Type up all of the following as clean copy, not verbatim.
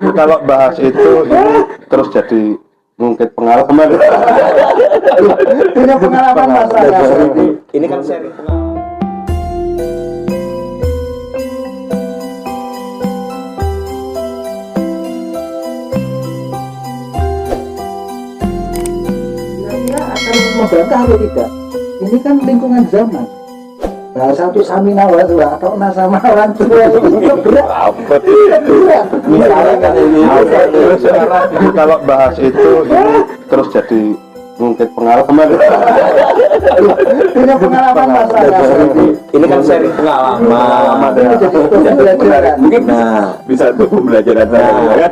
Kalau bahas itu ini terus jadi mungkin pengalaman. Punya pengalaman masalah. Ini kan sharing pengalaman. Kira-kira akan membantah atau tidak? Ini kan lingkungan zaman. Nah, satu samina waswa atau sama orang tua itu berat. Berat. Misalnya kan ini Kalau bahas itu ini terus jadi mungkin pengalaman. Punya pengalaman masalah. ini kan sharing pengalaman. Ini jadi pembelajaran. Mungkin bisa untuk pembelajaran saya.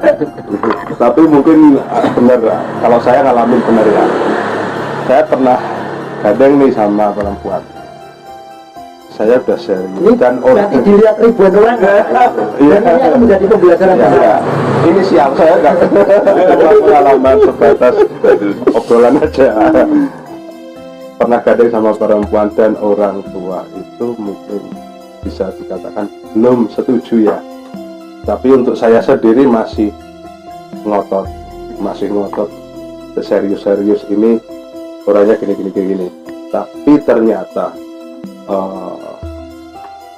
Tapi mungkin benar kalau saya ngalamin benar ya. Saya pernah kadang nih sama perempuan. Saya udah sharing Ini dan nanti dilihat ribuan orang. Iya. Dan ini akan menjadi pembelajaran. Ya, ini siap saya nggak pengalaman sebatas obrolan aja. Pernah gading sama perempuan dan orang tua itu mungkin bisa dikatakan belum setuju ya. Tapi untuk saya sendiri masih ngotot serius ini orangnya gini. Tapi ternyata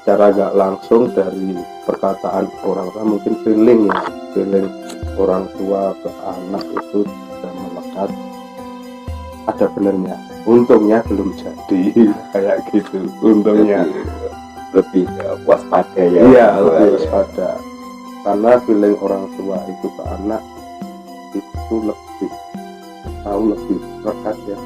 cara nggak langsung dari perkataan orang tua mungkin feeling orang tua ke anak itu sudah melekat, ada benernya. Untungnya belum jadi kayak gitu. Untungnya Lebih waspada ya. iya lebih waspada karena feeling orang tua itu ke anak itu lebih tahu lebih lekat ya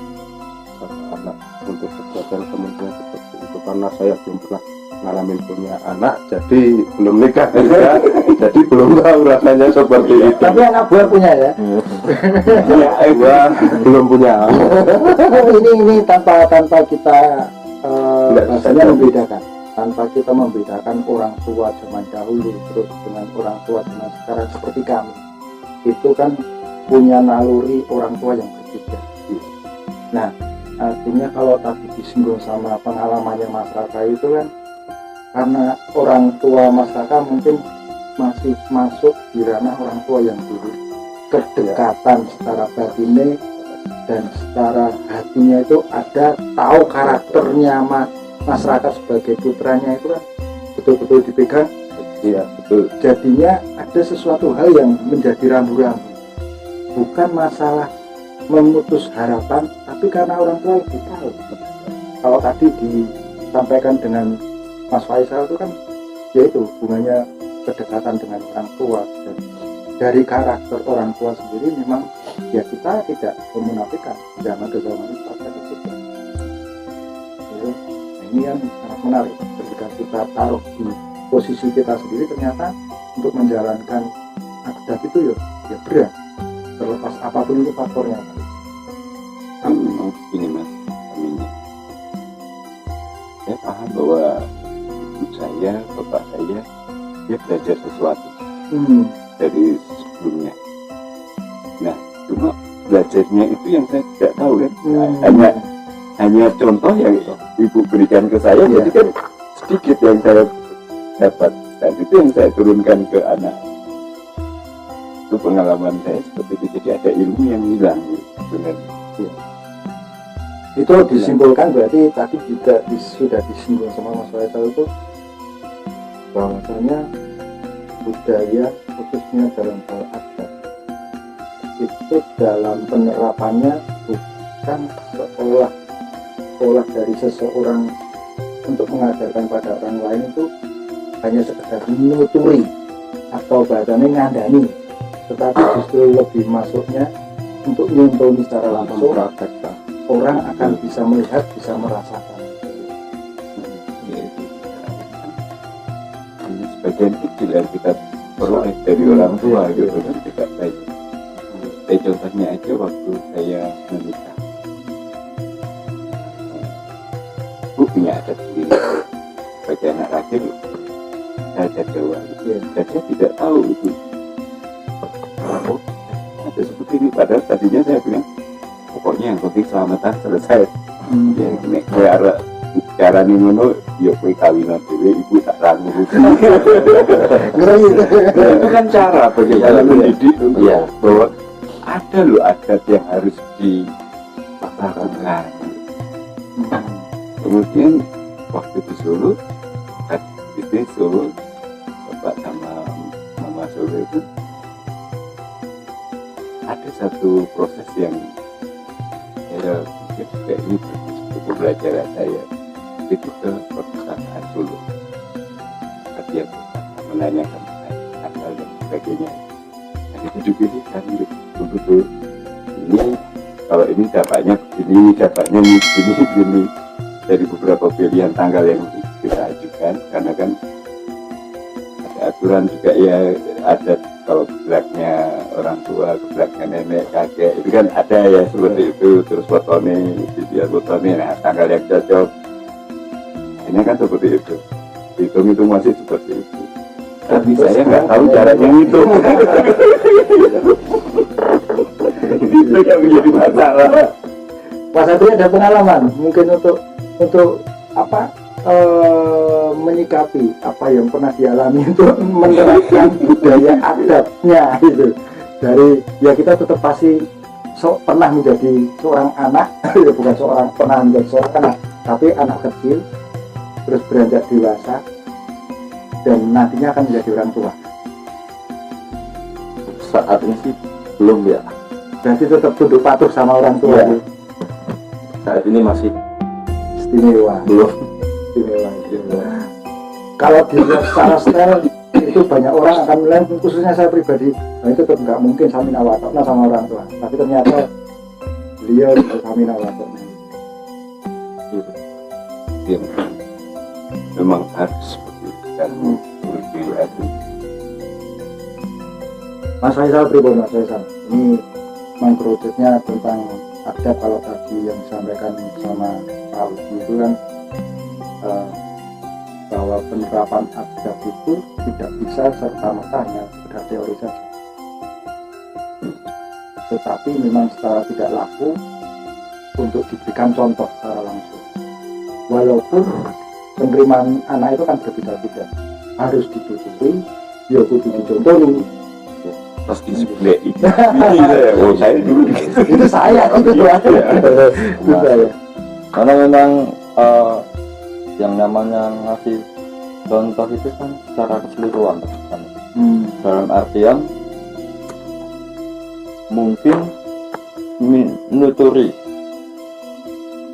sama anak untuk kejadian kemungkinan seperti itu. Karena saya belum pernah ngalamin punya anak, jadi belum nikah juga, jadi belum tahu rasanya seperti itu. Tapi anak buah punya ya. Gua belum punya. ini tanpa kita Nggak rasanya bisa. membedakan. Tanpa kita membedakan orang tua zaman dahulu terus dengan orang tua zaman sekarang seperti kami. Itu kan punya naluri orang tua yang berbeda. Nah, artinya kalau tadi disinggung sama pengalamannya Mas Raka itu kan karena orang tua Mas Raka mungkin masih masuk di ranah orang tua yang dulu, kedekatan secara batinnya dan secara hatinya itu ada, tahu karakternya masyarakat sebagai putranya itu kan betul-betul dipegang. Iya betul. Jadinya ada sesuatu hal yang menjadi rambu-rambu, bukan masalah memutus harapan, tapi karena orang tua lebih tahu. Kalau tadi disampaikan dengan Mas Faisal itu kan yaitu hubungannya kedekatan dengan orang tua, dan dari karakter orang tua sendiri memang ya kita tidak memunafikan zaman ke zaman itu ada berbeda. Nah, ini yang sangat menarik ketika kita taruh di posisi kita sendiri, ternyata untuk menjalankan adat itu ya berat, terlepas apapun itu faktornya. Ini mas, aminnya. Saya paham bahwa ibu saya, bapak saya, dia belajar sesuatu dari sebelumnya. Nah, cuma belajarnya itu yang saya tidak tahu kan. Hanya contoh yang ibu berikan ke saya, jadi kan sedikit yang saya dapat, dan itu yang saya turunkan ke anak. Itu pengalaman saya seperti itu. Jadi ada ilmu yang hilang sebenarnya. Itu disimpulkan berarti tadi juga sudah disinggung sama Mas Faisal itu bahwasanya budaya khususnya dalam hal adat itu dalam penerapannya bukan seolah dari seseorang untuk mengajarkan pada orang lain itu hanya sekedar menuturi atau bahasanya ngandani, tetapi justru lebih masuknya untuk nyentuh secara langsung. Orang akan bisa melihat, bisa merasakan. Hanya sebagian kecil yang kita peroleh dari orang tua gitu kan, tidak baik. Saya contohnya aja waktu saya menikah, ibu punya adat sendiri sebagai anak laki, adat Jawa gitu. Dan saya tidak tahu itu ada seperti ini, padahal tadinya saya bilang pokoknya yang penting selamatan selesai. Ya, ini kayak sekarang ini ngono ya kowe kawinan dhewe ibu tak rangu. Nah, itu kan cara bagaimana mendidik untuk bahwa ada loh adat yang harus dilakukan. Kemudian waktu di Solo, di Solo, bapak sama mama Solo itu ada satu proses yang saya pikir kayak ini buku pelajaran saya itu ke perpustakaan Solo. Dia menanyakan asal dan sebagainya. Nah, itu dipilihkan betul-betul ini kalau ini dapatnya ini dari beberapa pilihan tanggal yang kita ajukan, karena kan ada aturan juga ya, ada kalau geblaknya orang tua, geblaknya nenek, kakek itu kan ada ya seperti itu, terus fotone, dia fotone, nah tanggal yang cocok ini kan seperti itu, itu masih seperti itu. Tapi saya nggak tahu caranya ngitung. Itu yang menjadi masalah. Mas Satria ada pengalaman mungkin untuk apa menyikapi apa yang pernah dialami untuk menerapkan budaya adatnya gitu. Dari ya kita tetap pasti pernah menjadi seorang anak, ya bukan pernah menjadi seorang anak, tapi anak kecil terus beranjak dewasa dan nantinya akan menjadi orang tua. Saat ini sih belum ya. Berarti tetap tunduk patuh sama orang tua. Ya. Saat ini masih istimewa. belum. Istimewa. Kalau dilihat secara style itu banyak orang akan menilai, khususnya saya pribadi, nah itu tetap nggak mungkin samina wa ta'na sama orang tua. Tapi ternyata beliau samina wa ta'na. Ya, memang harus seperti itu kan, seperti itu. Mas Faisal pribadi, Mas Faisal, ini mengkerucutnya tentang adat. Kalau tadi yang disampaikan sama Pak Uji itu kan bahwa penerapan adat itu tidak bisa serta-merta hanya sekedar teori saja, tetapi memang secara tidak laku untuk diberikan contoh secara langsung. Walaupun penerimaan anak itu kan berbeda-beda, harus dituturi, ya kudu dicontohi. Pasti sebelah ini. Saya dulu. Itu saya itu saya. Karena memang yang namanya ngasih contoh itu kan secara keseluruhan kan. Dalam artian mungkin nuturi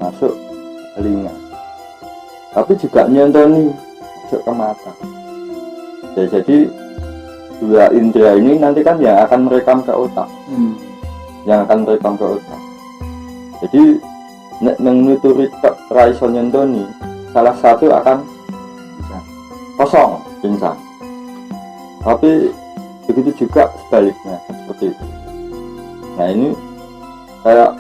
masuk telinga, tapi juga nyontoni masuk ke mata ya. Jadi dua indera ini nanti kan yang akan merekam ke otak, Jadi nek menuturi raiso nyontoni, salah satu akan kosong, pincang. Tapi begitu juga sebaliknya, seperti itu. Nah ini kayak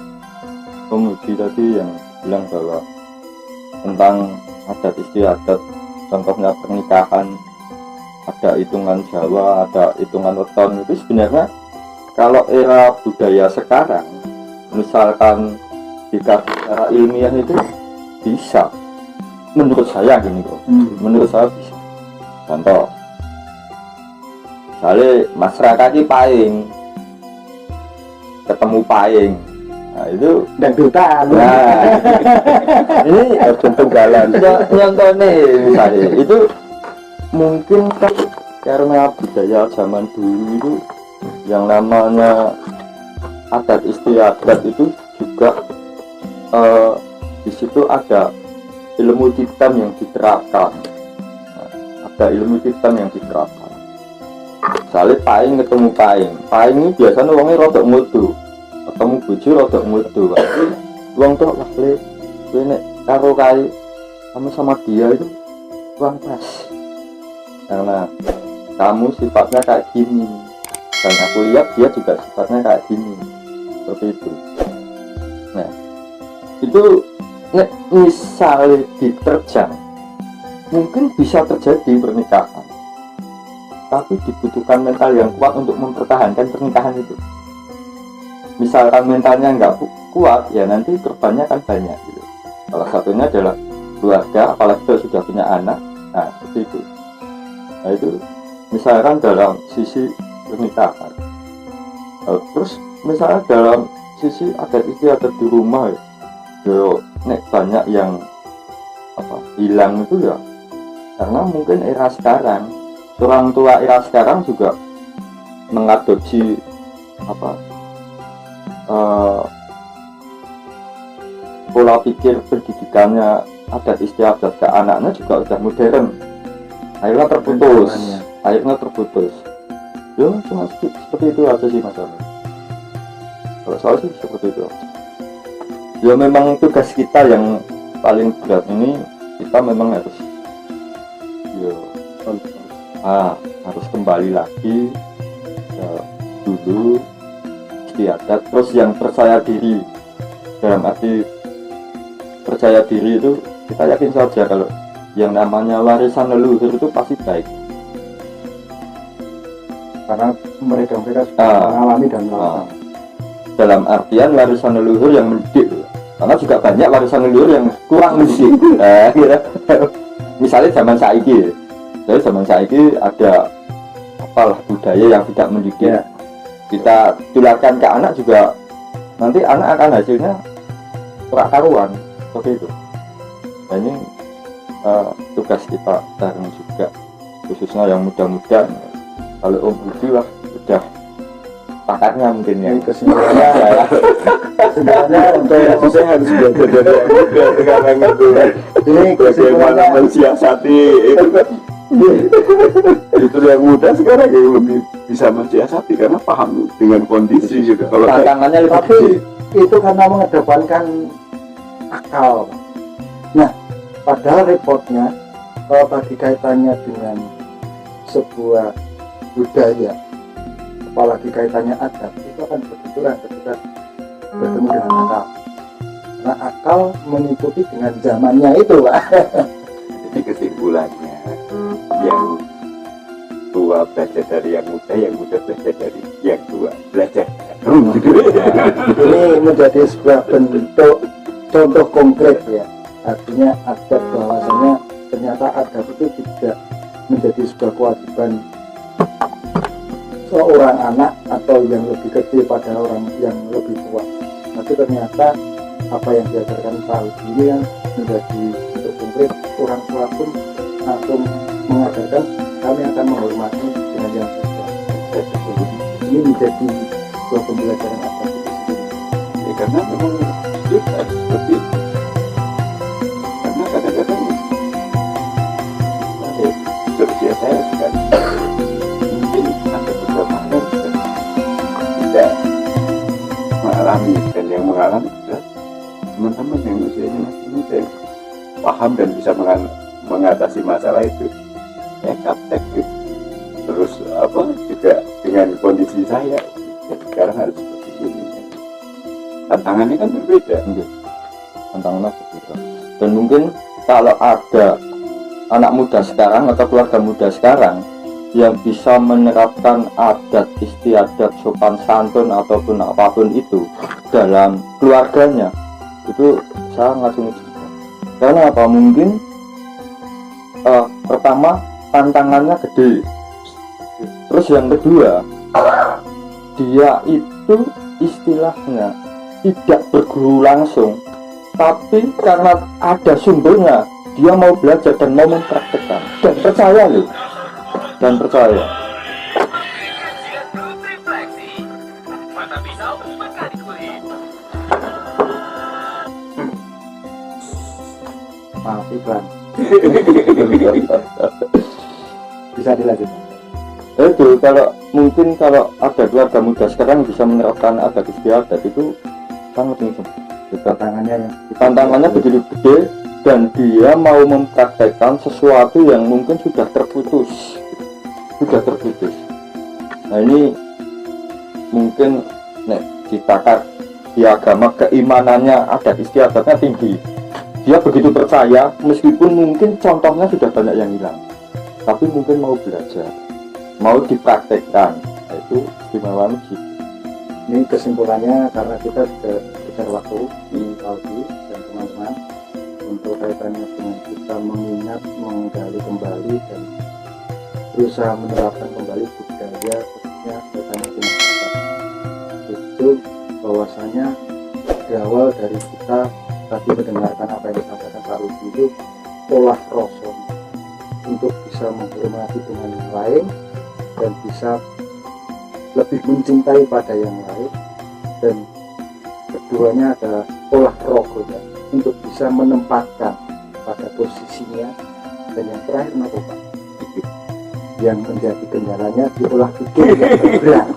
pemuji tadi yang bilang bahwa tentang adat istiadat, contohnya pernikahan, ada hitungan Jawa, ada hitungan weton, itu sebenarnya kalau era budaya sekarang, misalkan jika secara ilmiah itu bisa, menurut saya gini kok, menurut saya bisa. Contoh, misalnya masyarakat ini paing, ketemu paing, nah itu dangdutan. Nah, ini Tunggalan. contoh nih misalnya itu mungkin kan karena budaya zaman dulu itu yang namanya adat istiadat itu juga di situ ada ilmu hitam yang diterapkan. Ada ilmu hitam yang diterapkan. Misalnya paing ketemu paing ini biasanya orangnya rodok mudu, ketemu bojo rodok mudu. Wong tuh lagi nek karo kai sama dia itu uang pas. Karena kamu sifatnya kayak gini dan aku lihat dia juga sifatnya kayak gini, seperti itu. Nah itu nek misalnya diterjang mungkin bisa terjadi pernikahan, tapi dibutuhkan mental yang kuat untuk mempertahankan pernikahan itu. Misalkan mentalnya nggak kuat ya nanti korbannya kan banyak gitu. Salah satunya adalah keluarga, apalagi kalau sudah punya anak. Nah seperti itu. Nah itu misalkan dalam sisi pernikahan. Terus misalnya dalam sisi adat istiadat di rumah ya, nek banyak yang hilang itu ya karena mungkin era sekarang, orang tua era sekarang juga mengadopsi pola pikir pendidikannya adat istiadat ke anaknya juga udah modern, akhirnya terputus. Ya cuma seperti itu aja sih masalah. Kalau saya sih seperti itu. Ya memang tugas kita yang paling berat ini, kita memang harus harus kembali lagi dulu istiadat. Terus yang percaya diri, dalam arti percaya diri itu kita yakin saja kalau yang namanya warisan leluhur itu pasti baik, karena mereka sudah mengalami dan melakukan. Dalam artian warisan leluhur yang mendidik, karena juga banyak warisan leluhur yang kurang mendidik. Gitu. Misalnya zaman saiki ada budaya yang tidak mendidik, kita tularkan ke anak juga, nanti anak akan hasilnya kurang karuan seperti itu. Nah, ini tugas kita bareng juga, khususnya yang muda-muda. Kalau Om Budi lah udah pakarnya mungkin ya. Kesimpulannya untuk saya harus belajar dari yang muda sekarang itu. ini Bagaimana mensiasati itu kan. Itu yang muda sekarang yang lebih bisa mensiasati karena paham dengan kondisi gitu. Kalau tantangannya lebih tapi gede. itu karena mengedepankan akal. Nah, padahal repotnya kalau bagi kaitannya dengan sebuah budaya, apalagi kaitannya adat, itu akan berbenturan ketika bertemu dengan akal. Karena akal mengikuti dengan zamannya itu, Pak. jadi kesimpulannya yang tua belajar dari yang muda belajar dari yang tua belajar. Ini menjadi sebuah bentuk contoh konkret ya. Artinya adat, bahwasanya ternyata adat itu tidak menjadi sebuah kewajiban seorang anak atau yang lebih kecil pada orang yang lebih tua. Tapi ternyata apa yang diajarkan Pak ini yang menjadi bentuk konkret, orang tua pun langsung mengajarkan kami akan menghormati dengan yang tua. Ini menjadi sebuah pembelajaran adat itu sendiri. Ya, karena memang kita seperti itu. Karena kadang-kadang seusia saya sekarang mungkin ada beberapa hal yang tidak mengalami, dan yang mengalami adalah teman-teman yang usianya masih muda yang paham dan bisa mengatasi masalah itu. Ya kaptek gitu. Terus juga dengan kondisi saya sekarang harus seperti ini. Tantangannya kan berbeda. Tantangannya berbeda. Dan mungkin kalau ada anak muda sekarang atau keluarga muda sekarang yang bisa menerapkan adat istiadat sopan santun ataupun apapun itu dalam keluarganya, itu sangat unik. Karena apa? Mungkin pertama tantangannya gede, terus yang kedua dia itu istilahnya tidak berguru langsung, tapi karena ada sumbernya dia mau belajar dan mau mempraktekkan dan percaya loh, dan percaya. Maaf iklan. Bisa dilanjutkan. Itu kalau mungkin kalau ada keluarga muda sekarang bisa menerapkan adat istiadat itu sangat tinggi. Tantangannya begitu gede, dan dia mau mempraktekkan sesuatu yang mungkin sudah terputus. Nah ini mungkin ditakar di agama, keimanannya adat istiadatnya tinggi. Dia begitu percaya meskipun mungkin contohnya sudah banyak yang hilang, tapi mungkin mau belajar, mau dipraktekkan. Nah, itu istimewa masjid. Ini kesimpulannya karena kita sudah bicara waktu di Saudi dan teman-teman atau kaitannya dengan kita mengingat, menggali kembali dan berusaha menerapkan kembali budaya khususnya kaitannya dengan masyarakat. Itu bahwasanya berawal dari kita tadi mendengarkan apa yang disampaikan Pak Rudi itu olah rasa untuk bisa menghormati dengan yang lain dan bisa lebih mencintai pada yang lain, dan keduanya adalah olah rogonya untuk bisa menempatkan pada posisinya, dan yang terakhir apa Pak? Yang menjadi kendalanya diolah pikir yang bergerak.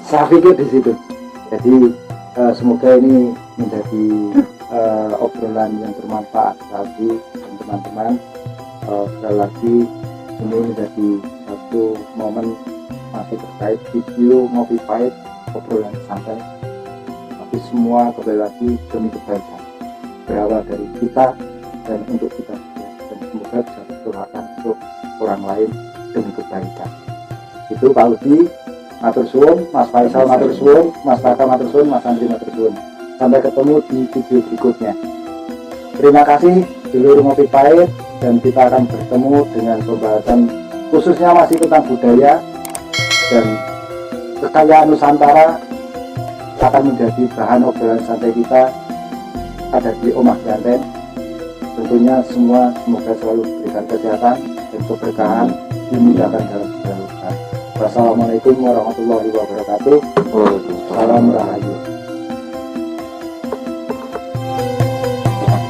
Saya pikir di situ. Jadi semoga ini menjadi obrolan yang bermanfaat bagi teman-teman. Sekali lagi ini menjadi satu momen masih terkait video Ngopi Pahit, obrolan santai, tapi semua kembali lagi demi kebaikan, berawal dari kita dan untuk kita juga, dan semoga bisa ditularkan untuk orang lain demi kebaikan. Itu Pak Udi, matur suwun, Mas Faisal matur suwun, Mas Taka matur suwun, Mas Andri matur suwun. Sampai ketemu di video berikutnya. Terima kasih dulur Ngopi Pahit, dan kita akan bertemu dengan pembahasan khususnya masih tentang budaya dan kekayaan Nusantara akan menjadi bahan obrolan santai kita ada di Omah Ganteng. Tentunya semua semoga selalu diberikan kesehatan dan keberkahan, dimudahkan dalam segala urusan. Wassalamualaikum warahmatullahi wabarakatuh. Salam rahayu.